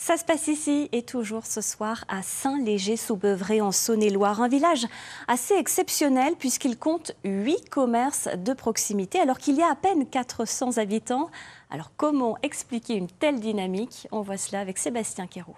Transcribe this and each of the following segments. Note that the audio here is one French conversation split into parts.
Ça se passe ici et toujours ce soir à Saint-Léger-sous-Beuvray en Saône-et-Loire. Un village assez exceptionnel puisqu'il compte 8 commerces de proximité alors qu'il y a à peine 400 habitants. Alors comment expliquer une telle dynamique? On voit cela avec Sébastien Quéroux.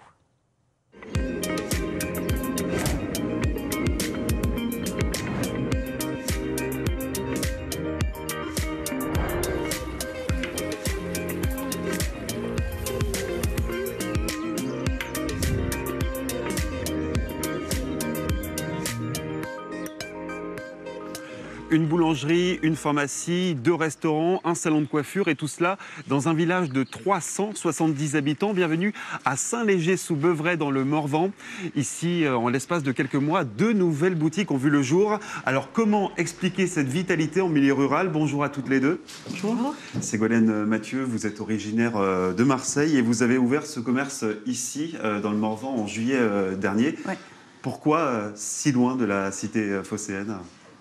Une boulangerie, une pharmacie, 2 restaurants, un salon de coiffure et tout cela dans un village de 370 habitants. Bienvenue à Saint-Léger-sous-Beuvray dans le Morvan. Ici, en l'espace de quelques mois, 2 nouvelles boutiques ont vu le jour. Alors comment expliquer cette vitalité en milieu rural? Bonjour à toutes les deux. Bonjour. Ségolène Mathieu, vous êtes originaire de Marseille et vous avez ouvert ce commerce ici, dans le Morvan, en juillet dernier. Ouais. Pourquoi si loin de la cité phocéenne?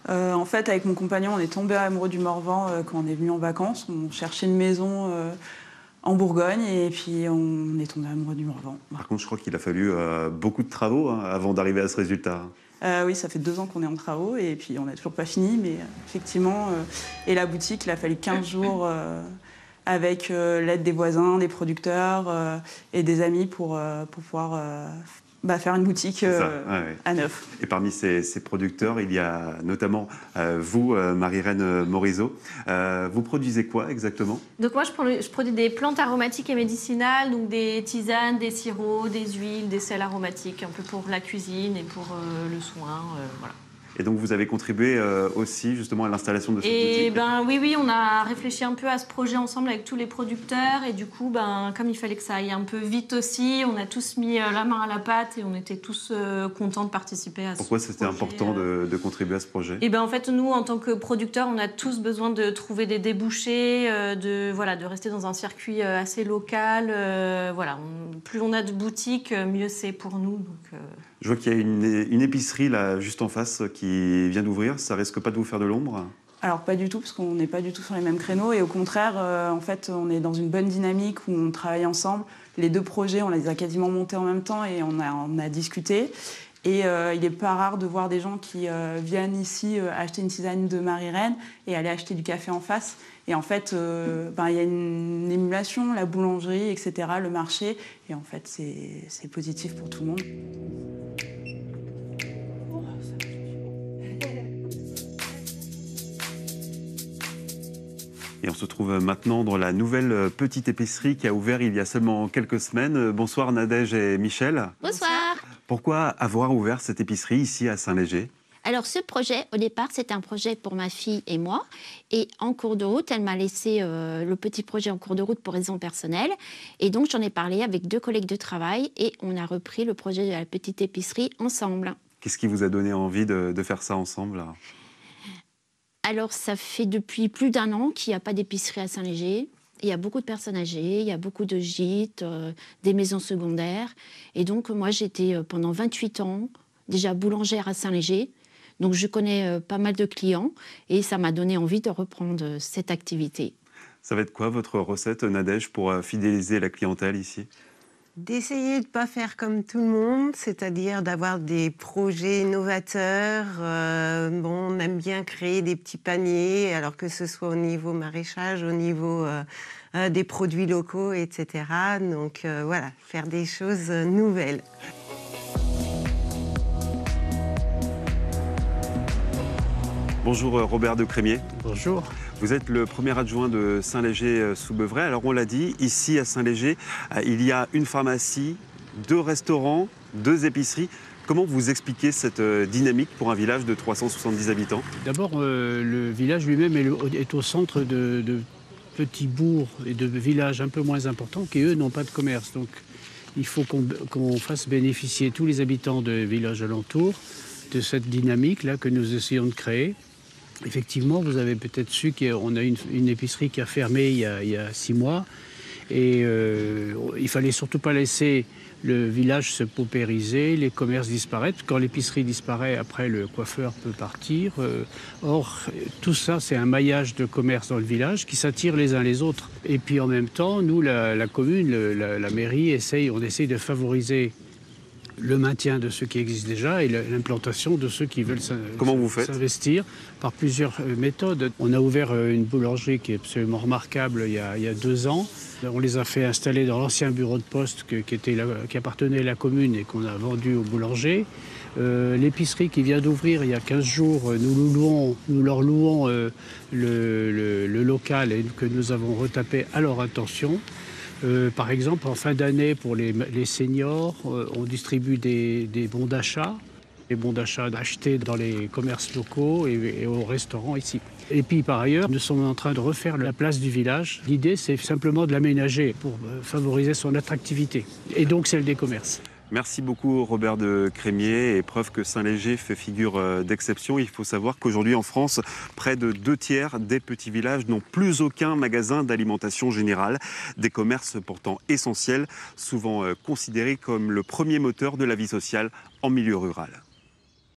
En fait, avec mon compagnon, on est tombé amoureux du Morvan quand on est venu en vacances. On cherchait une maison en Bourgogne et puis on est tombé amoureux du Morvan. Par contre, je crois qu'il a fallu beaucoup de travaux avant d'arriver à ce résultat. Oui, ça fait 2 ans qu'on est en travaux et puis on n'a toujours pas fini, mais effectivement, et la boutique, il a fallu 15 jours avec l'aide des voisins, des producteurs et des amis pour pouvoir faire une boutique à neuf. Et parmi ces producteurs, il y a notamment vous, Marie-Reine Morisot. Vous produisez quoi exactement? Donc moi, je produis des plantes aromatiques et médicinales, donc des tisanes, des sirops, des huiles, des sels aromatiques, un peu pour la cuisine et pour le soin, voilà. Et donc vous avez contribué aussi justement à l'installation de cette boutique? Oui, on a réfléchi un peu à ce projet ensemble avec tous les producteurs et du coup, comme il fallait que ça aille un peu vite aussi, on a tous mis la main à la pâte et on était tous contents de participer à ce projet. Pourquoi c'était important de contribuer à ce projet? En fait, nous, en tant que producteurs, on a tous besoin de trouver des débouchés, de rester dans un circuit assez local. Plus on a de boutiques, mieux c'est pour nous. Donc, Je vois qu'il y a une épicerie là, juste en face, qui vient d'ouvrir. Ça risque pas de vous faire de l'ombre? Alors pas du tout, parce qu'on n'est pas du tout sur les mêmes créneaux. Et au contraire, en fait, on est dans une bonne dynamique où on travaille ensemble. Les 2 projets, on les a quasiment montés en même temps et on a discuté. Et il n'est pas rare de voir des gens qui viennent ici acheter une tisane de Marie-Reine et aller acheter du café en face. Et en fait, il y a une émulation, la boulangerie, etc., le marché. Et en fait, c'est positif pour tout le monde. Et on se trouve maintenant dans la nouvelle petite épicerie qui a ouvert il y a seulement quelques semaines. Bonsoir Nadège et Michel. Bonsoir. Pourquoi avoir ouvert cette épicerie ici à Saint-Léger? Alors ce projet, au départ, c'était un projet pour ma fille et moi. Et en cours de route, elle m'a laissé le petit projet en cours de route pour raisons personnelles. Et donc j'en ai parlé avec 2 collègues de travail et on a repris le projet de la petite épicerie ensemble. Qu'est-ce qui vous a donné envie de faire ça ensemble? Alors ça fait depuis plus d'1 an qu'il n'y a pas d'épicerie à Saint-Léger. Il y a beaucoup de personnes âgées, il y a beaucoup de gîtes, des maisons secondaires. Et donc moi j'étais pendant 28 ans déjà boulangère à Saint-Léger. Donc je connais pas mal de clients et ça m'a donné envie de reprendre cette activité. Ça va être quoi votre recette, Nadège, pour fidéliser la clientèle ici? D'essayer de ne pas faire comme tout le monde, c'est-à-dire d'avoir des projets novateurs. On aime bien créer des petits paniers, alors que ce soit au niveau maraîchage, au niveau des produits locaux, etc. Donc voilà, faire des choses nouvelles. Bonjour Robert de Crémier. Bonjour. Vous êtes le premier adjoint de Saint-Léger-sous-Beuvray. Alors on l'a dit, ici à Saint-Léger, il y a une pharmacie, 2 restaurants, 2 épiceries. Comment vous expliquez cette dynamique pour un village de 370 habitants? D'abord, le village lui-même est au centre de petits bourgs et de villages un peu moins importants qui, eux, n'ont pas de commerce. Donc il faut qu'on fasse bénéficier tous les habitants de villages alentours de cette dynamique-là que nous essayons de créer. Effectivement, vous avez peut-être su qu'on a une épicerie qui a fermé il y a 6 mois. Et il fallait surtout pas laisser le village se paupériser, les commerces disparaître. Quand l'épicerie disparaît, après le coiffeur peut partir. Or, tout ça, c'est un maillage de commerces dans le village qui s'attirent les uns les autres. Et puis en même temps, nous, la commune, la mairie, on essaye de favoriser le maintien de ceux qui existent déjà et l'implantation de ceux qui veulent s'investir par plusieurs méthodes. On a ouvert une boulangerie qui est absolument remarquable il y a 2 ans. On les a fait installer dans l'ancien bureau de poste qui appartenait à la commune et qu'on a vendu au boulanger. L'épicerie qui vient d'ouvrir il y a 15 jours, nous leur louons le local et que nous avons retapé à leur intention. Par exemple, en fin d'année, pour les seniors, on distribue des bons d'achat. Les bons d'achat achetés dans les commerces locaux et au restaurant ici. Et puis par ailleurs, nous sommes en train de refaire la place du village. L'idée, c'est simplement de l'aménager pour favoriser son attractivité et donc celle des commerces. Merci beaucoup Robert de Crémier, et preuve que Saint-Léger fait figure d'exception. Il faut savoir qu'aujourd'hui en France, près de 2/3 des petits villages n'ont plus aucun magasin d'alimentation générale. Des commerces pourtant essentiels, souvent considérés comme le premier moteur de la vie sociale en milieu rural.